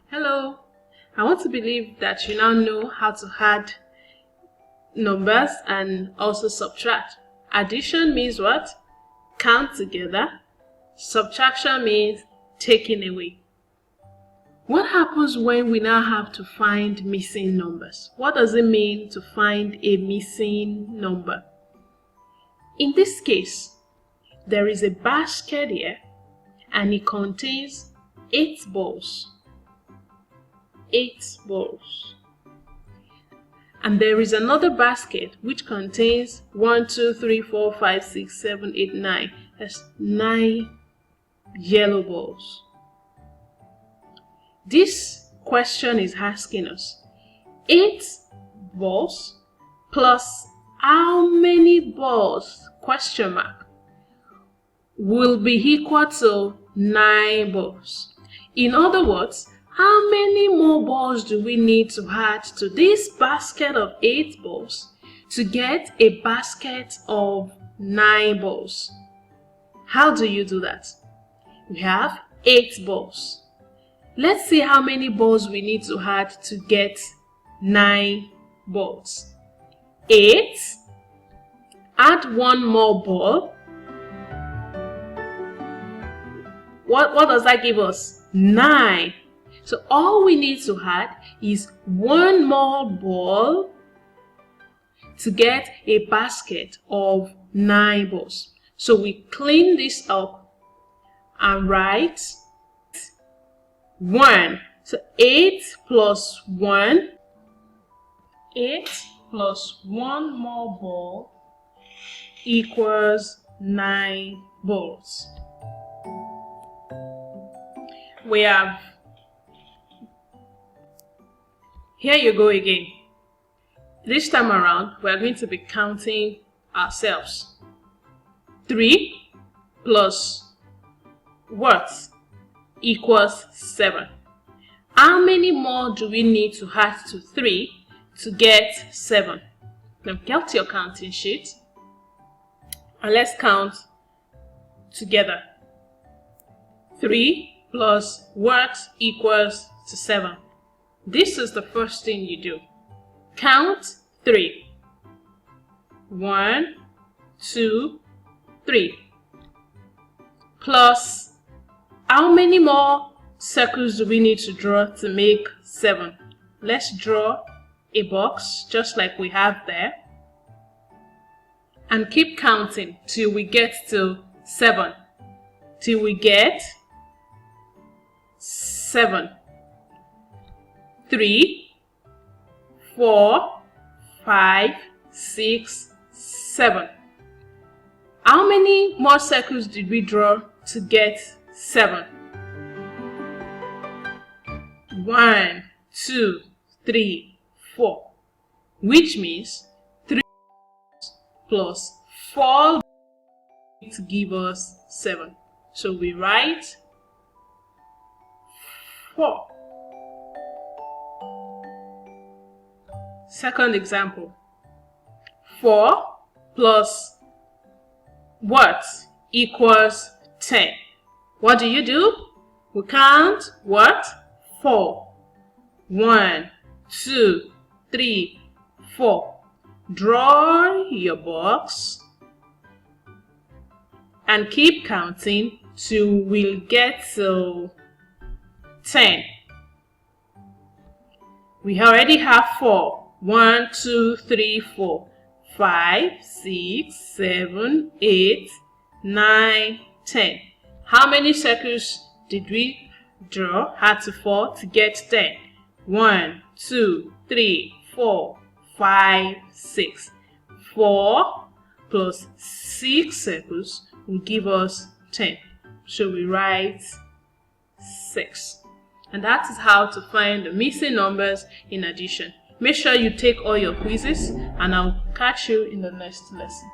Hello, I want to believe that you now know how to add numbers and also subtract. Addition means what? Count together. Subtraction means taking away. What happens when we now have to find missing numbers? What does it mean to find a missing number? In this case, there is a basket here and it contains 8 balls. 8 balls. And there is another basket which contains 1, 2, 3, 4, 5, 6, 7, 8, 9. That's 9 yellow balls. This question is asking us 8 balls plus how many balls question mark will be equal to 9 balls. In other words, how many more balls do we need to add to this basket of 8 balls to get a basket of 9 balls? How do you do that? We have 8 balls. Let's see how many balls we need to add to get 9 balls. 8, add 1 more ball. What does that give us? 9. So all we need to add is 1 more ball to get a basket of 9 balls. So we clean this up and write 1. So 8 plus 1. 8 plus 1 more ball equals 9 balls. We have, here you go again. This time around, we are going to be counting ourselves. 3 plus what equals 7. How many more do we need to add to 3 to get 7? Now get your counting sheet and let's count together. 3 plus what equals to 7. This is the first thing you do. Count 3. 1, 2, 3. Plus, how many more circles do we need to draw to make 7? Let's draw a box just like we have there. And keep counting till we get to 7. Till we get 7. 3, 4, 5, 6, 7. How many more circles did we draw to get 7? 1, 2, 3, 4. Which means 3 plus 4 to give us 7. So we write 4. Second example. 4 plus what equals 10? What do? We count what? 4. 1, 2, 3, 4. Draw your box and keep counting till we'll get to 10. We already have 4. 1, 2, 3, 4, 5, 6, 7, 8, 9, 10. How many circles did we draw? Add to 4 to get 10. 1, 2, 3, 4, 5, 6. 4 plus 6 circles will give us 10. So we write 6. And that is how to find the missing numbers in addition. Make sure you take all your quizzes and I'll catch you in the next lesson.